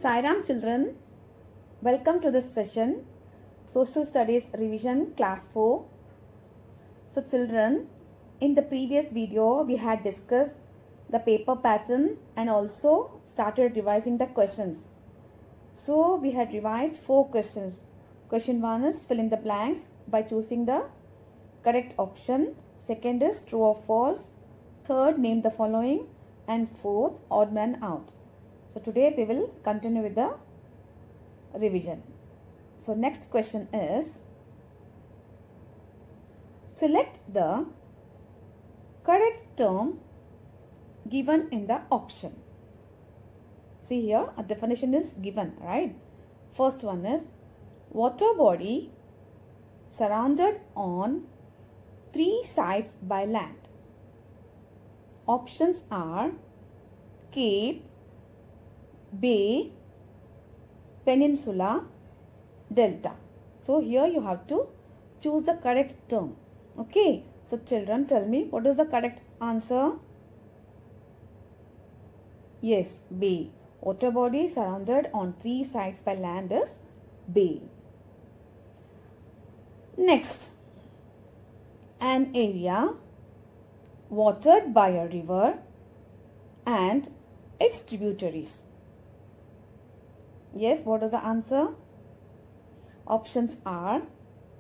Sairam children, welcome to this session, Social Studies Revision Class 4. So children, in the previous video we had discussed the paper pattern and also started revising the questions. So we had revised 4 questions. Question 1 is fill in the blanks by choosing the correct option. Second is true or false. Third, name the following. And fourth, odd man out. So today we will continue with the revision. So next question is, select the correct term given in the option. See here, a definition is given, right? First one is, water body surrounded on 3 sides by land. Options are cape, bay, peninsula, delta. So here you have to choose the correct term. Okay. So children, tell me, what is the correct answer? Yes, bay. Water body surrounded on 3 sides by land is bay. Next, an area watered by a river and its tributaries. Yes, what is the answer? Options are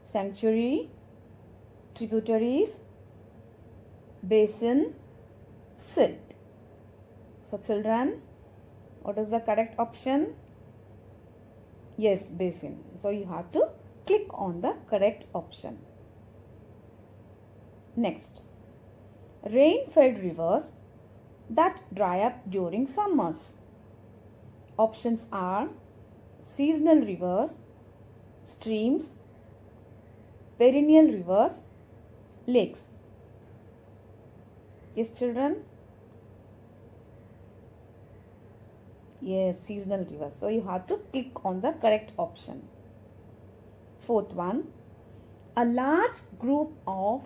sanctuary, tributaries, basin, silt. So children, what is the correct option? Yes, basin. So you have to click on the correct option. Next, rain-fed rivers that dry up during summers. Options are seasonal rivers, streams, perennial rivers, lakes. Yes, children? Yes, seasonal rivers. So you have to click on the correct option. Fourth one, a large group of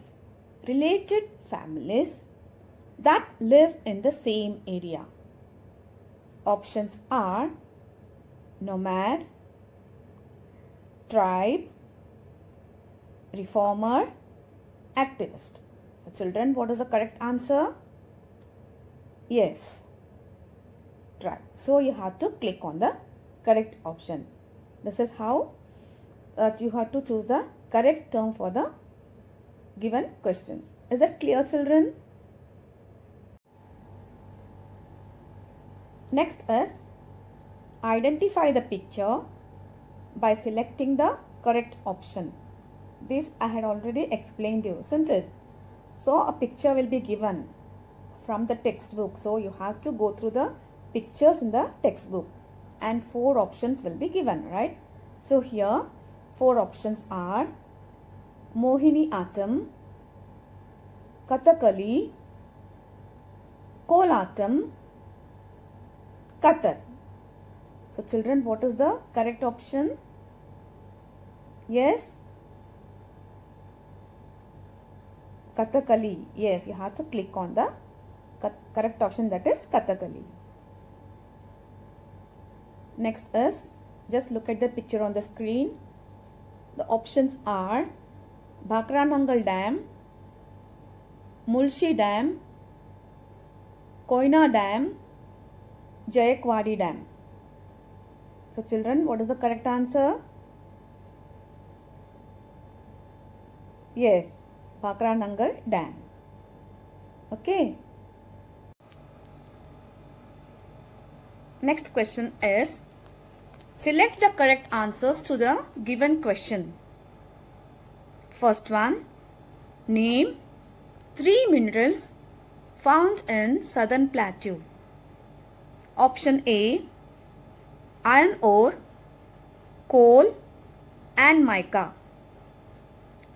related families that live in the same area. Options are nomad, tribe, reformer, activist. So children, what is the correct answer? Yes, tribe. So you have to click on the correct option. This is how you have to choose the correct term for the given questions. Is that clear, children? Next is, identify the picture by selecting the correct option. This I had already explained you, isn't it? So a picture will be given from the textbook. So you have to go through the pictures in the textbook and 4 options will be given, right? So here 4 options are Mohini Attam, Kathakali, Kolatam, Kathak. So children, what is the correct option? Yes? Kathakali. Yes, you have to click on the correct option, that is Kathakali. Next is, just look at the picture on the screen. The options are Bhakranangal Dam, Mulshi Dam, Koyna Dam, Jayakwadi Dam. So children, what is the correct answer? Yes, Bhakranangal Dam. Okay. Next question is, select the correct answers to the given question. First one, name 3 minerals found in Southern Plateau. Option A, iron ore, coal and mica.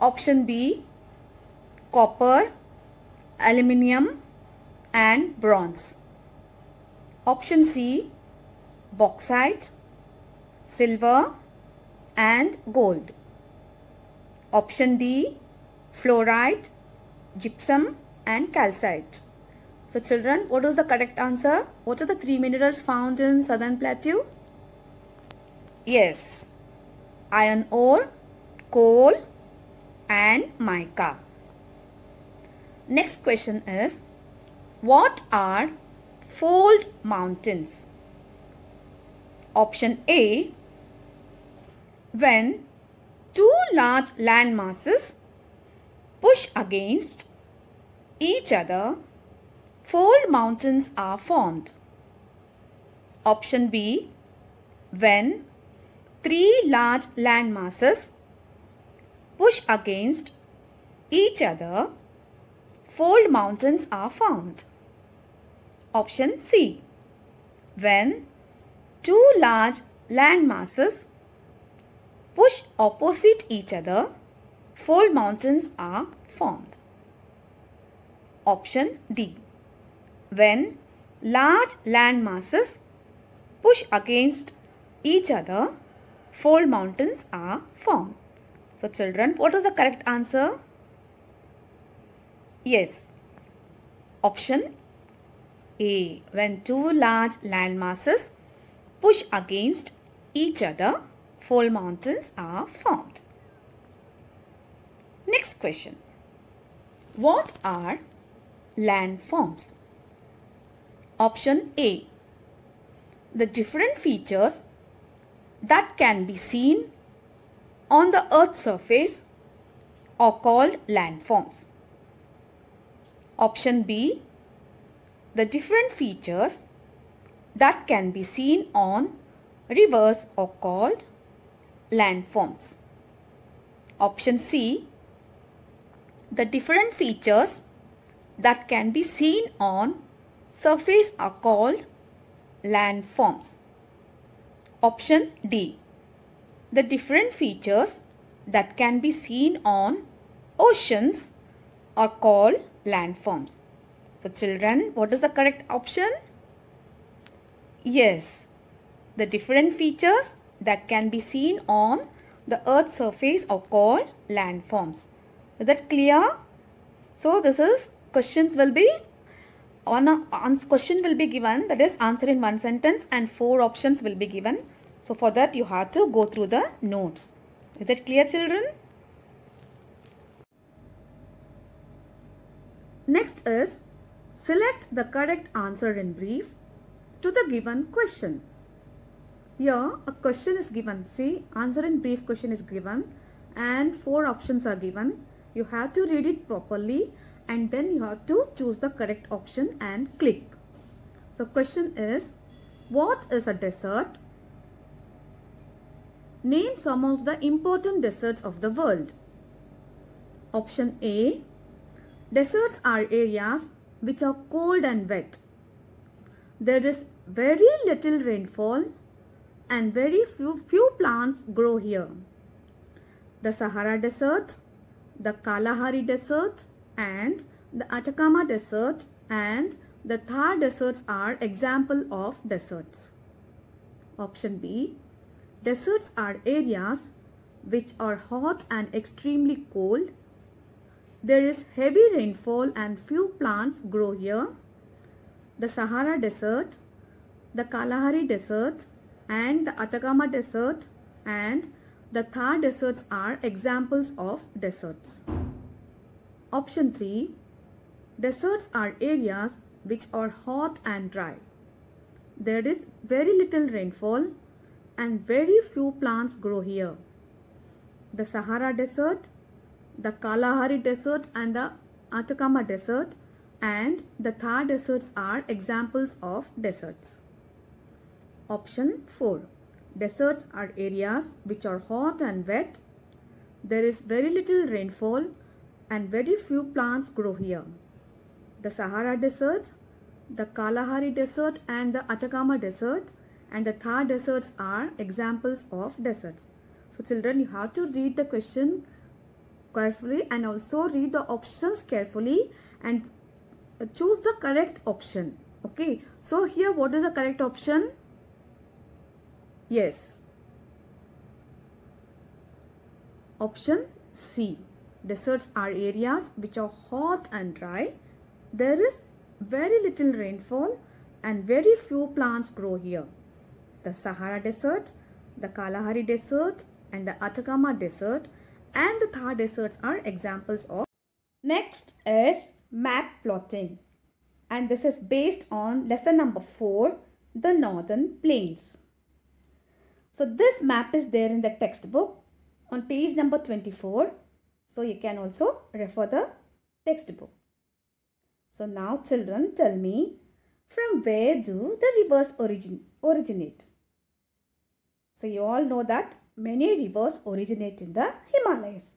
Option B, copper, aluminium and bronze. Option C, bauxite, silver and gold. Option D, fluorite, gypsum and calcite. So children, what is the correct answer? What are the 3 minerals found in Southern Plateau? Yes. Iron ore, coal and mica. Next question is, what are fold mountains? Option A, when two large land masses push against each other, fold mountains are formed. Option B, when three large land masses push against each other, fold mountains are formed. Option C, when two large land masses push opposite each other, fold mountains are formed. Option D, when large land masses push against each other, fold mountains are formed. So children, what is the correct answer? Yes, option A, when two large land masses push against each other, fold mountains are formed. Next question. What are landforms? Option A, the different features that can be seen on the Earth's surface are called landforms. Option B, the different features that can be seen on rivers are called landforms. Option C, the different features that can be seen on surface are called landforms. Option D, the different features that can be seen on oceans are called landforms. So children, what is the correct option? Yes, the different features that can be seen on the Earth's surface are called landforms. Is that clear? So this is questions will be question will be given, that is answer in one sentence, and 4 options will be given. So for that you have to go through the notes. Is that clear, children? Next is, select the correct answer in brief to the given question. Here a question is given. See, answer in brief question is given and 4 options are given. You have to read it properly and then you have to choose the correct option and click. So question is, what is a desert? Name some of the important deserts of the world. Option A, deserts are areas which are cold and wet. There is very little rainfall and very few plants grow here. The Sahara Desert, the Kalahari Desert and the Atacama Desert and the Thar deserts are example of deserts. Option B, deserts are areas which are hot and extremely cold. There is heavy rainfall and few plants grow here. The Sahara Desert, the Kalahari Desert and the Atacama Desert and the Thar deserts are examples of deserts. Option 3, deserts are areas which are hot and dry. There is very little rainfall and very few plants grow here. The Sahara Desert, the Kalahari Desert and the Atacama Desert and the Thar deserts are examples of deserts. Option 4, deserts are areas which are hot and wet. There is very little rainfall and very few plants grow here. The Sahara Desert, the Kalahari Desert and the Atacama Desert and the Thar deserts are examples of deserts. So children, you have to read the question carefully and also read the options carefully and choose the correct option. Okay, so here what is the correct option? Yes, option C, deserts are areas which are hot and dry. There is very little rainfall and very few plants grow here. The Sahara Desert, The Kalahari Desert and the Atacama Desert and the Thar deserts are examples of. Next is map plotting, and this is based on lesson number 4, the Northern Plains. So this map is there in the textbook on page number 24. So you can also refer the textbook. So now children, tell me, from where do the rivers originate? So you all know that many rivers originate in the Himalayas,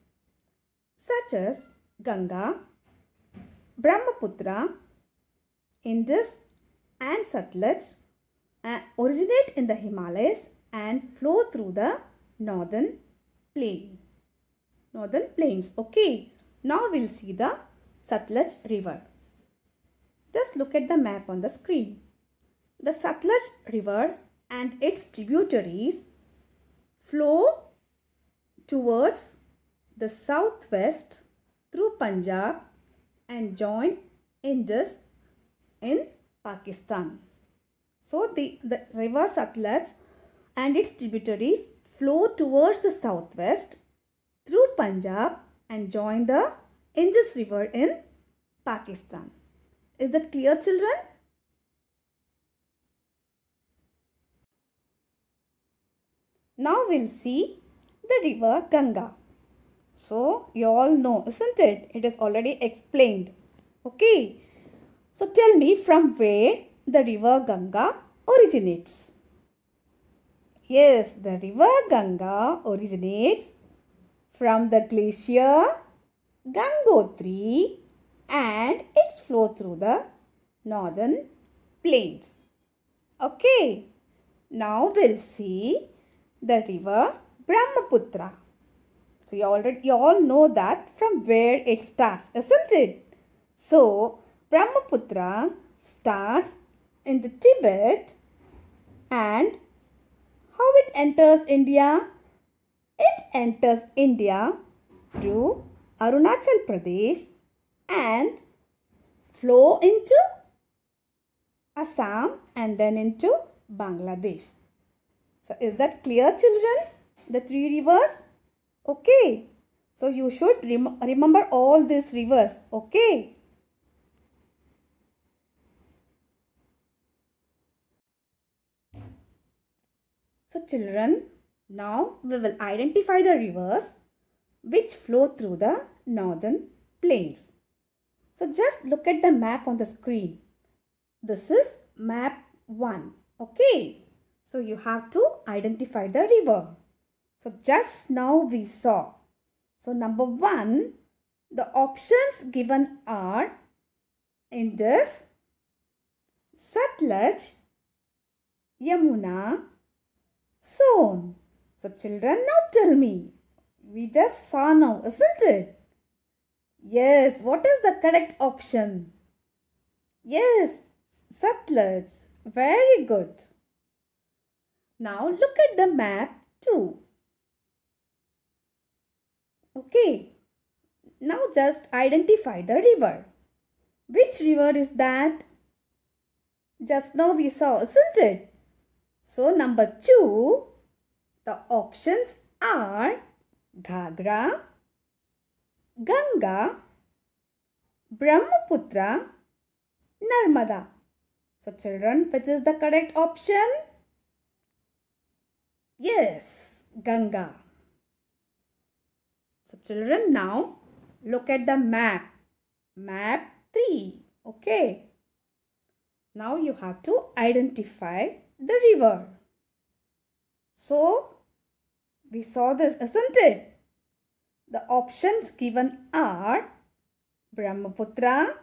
such as Ganga, Brahmaputra, Indus and Satluj originate in the Himalayas and flow through the northern plains. Okay, now we'll see the Satluj river. Just look at the map on the screen. The Satluj river and its tributaries flow towards the southwest through Punjab and join Indus in Pakistan. So the river Satluj and its tributaries flow towards the southwest through Punjab and join the Indus river in Pakistan. Is that clear, children? Now we'll see the river Ganga. So you all know, isn't it? It is already explained. Okay. So tell me, from where the river Ganga originates? Yes, the river Ganga originates from the glacier Gangotri and its flow through the northern plains. Okay. Now we'll see the river Brahmaputra. So you all know that from where it starts, isn't it? So Brahmaputra starts in the Tibet, and how it enters India? It enters India through Arunachal Pradesh and flow into Assam and then into Bangladesh. So is that clear, children? The 3 rivers? Okay. So you should remember all these rivers. Okay. So children, now we will identify the rivers which flow through the northern plains. So just look at the map on the screen. This is map 1. Okay. So you have to identify the river. So just now we saw. So number 1, the options given are Indus, Satluj, Yamuna, Son. So children, now tell me. We just saw now, isn't it? Yes, what is the correct option? Yes, Satluj. Very good. Now look at the map 2. Okay. Now just identify the river. Which river is that? Just now we saw, isn't it? So number 2, the options are Ghagra, Ganga, Brahmaputra, Narmada. So children, which is the correct option? Yes, Ganga. So children, now look at the map. Map 3. Okay. Now you have to identify the river. So we saw this, isn't it? The options given are Brahmaputra,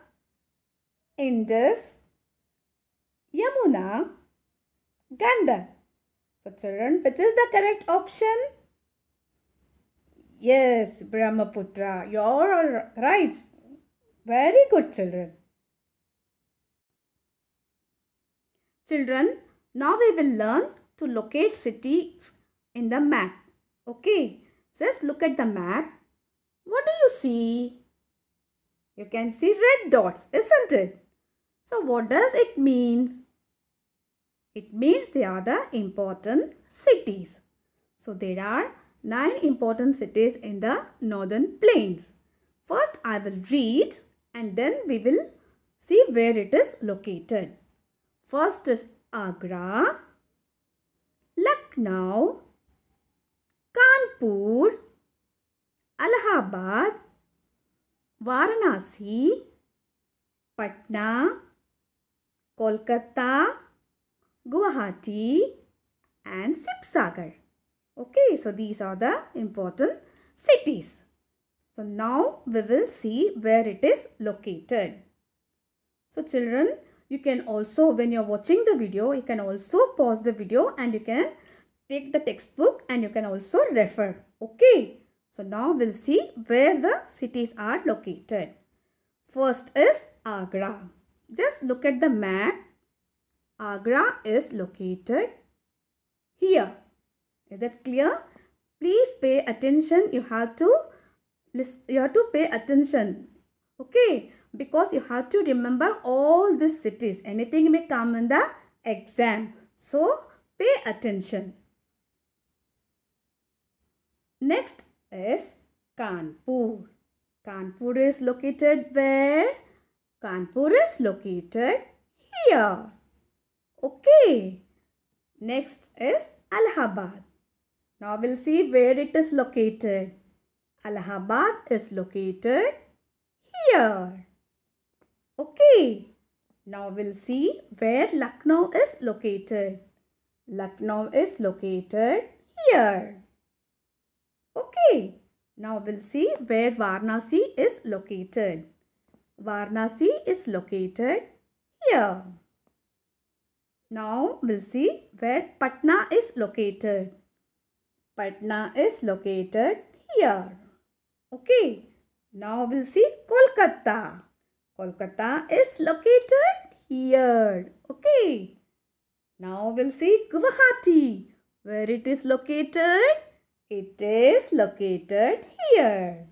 Indus, Yamuna, Ganga. So children, which is the correct option? Yes, Brahmaputra. You're all right. Very good, children. Children, now we will learn to locate cities in the map. Okay, just look at the map. What do you see? You can see red dots, isn't it? So what does it mean? It means they are the important cities. So there are 9 important cities in the northern plains. First I will read and then we will see where it is located. First is Agra, Lucknow, Kanpur, Allahabad, Varanasi, Patna, Kolkata, Guwahati and Sibsagar. Okay, so these are the important cities. So now we will see where it is located. So children, you can also, when you are watching the video, you can also pause the video and you can take the textbook and you can also refer. Okay. So now we'll see where the cities are located. First is Agra. Just look at the map. Agra is located here. Is that clear? Please pay attention. You have to pay attention. Okay. Because you have to remember all these cities. Anything may come in the exam. So pay attention. Next is Kanpur. Kanpur is located where? Kanpur is located here. Okay. Next is Allahabad. Now we'll see where it is located. Allahabad is located here. Okay. Now we'll see where Lucknow is located. Lucknow is located here. Okay. Now we'll see where Varanasi is located. Varanasi is located here. Now we'll see where Patna is located. Patna is located here. Okay. Now we'll see Kolkata. Kolkata is located here. Okay. Now we'll see Guwahati. Where it is located? It is located here.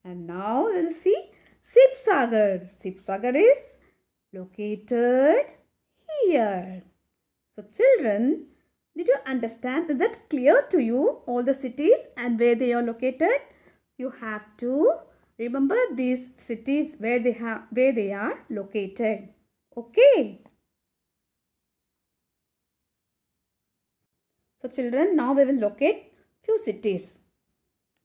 And now we'll see Sibsagar. Sibsagar is located here. So children, did you understand? Is that clear to you? All the cities and where they are located? You have to remember these cities where they are located. Okay. So children, now we will locate few cities.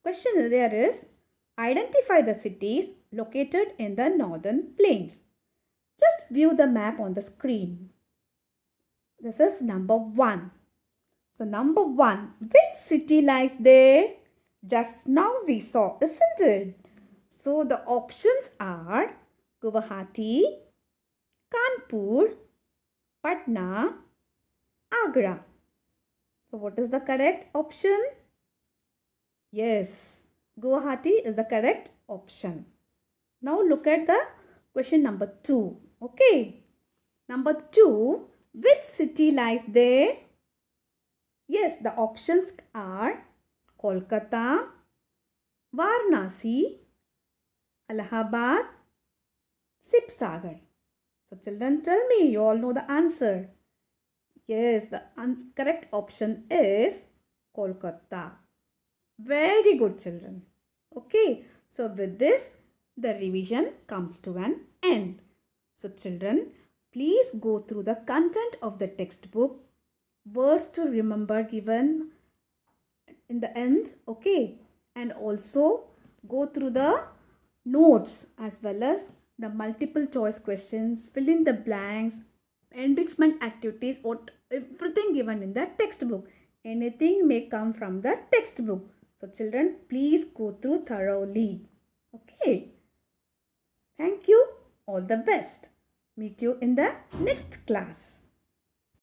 Question there is, identify the cities located in the northern plains. Just view the map on the screen. This is number 1. So number 1, which city lies there? Just now we saw, isn't it? So the options are Guwahati, Kanpur, Patna, Agra. So what is the correct option? Yes, Guwahati is the correct option. Now look at the question number 2. Okay. Number 2, which city lies there? Yes, the options are Kolkata, Varanasi, Allahabad, Sibsagar. So children, tell me, you all know the answer. Yes, the correct option is Kolkata. Very good children. Okay, so with this, the revision comes to an end. So children, please go through the content of the textbook, words to remember given in the end, okay, and also go through the notes as well as the multiple choice questions, fill in the blanks, enrichment activities, everything given in the textbook. Anything may come from the textbook. So children, please go through thoroughly. Okay. Thank you. All the best. Meet you in the next class.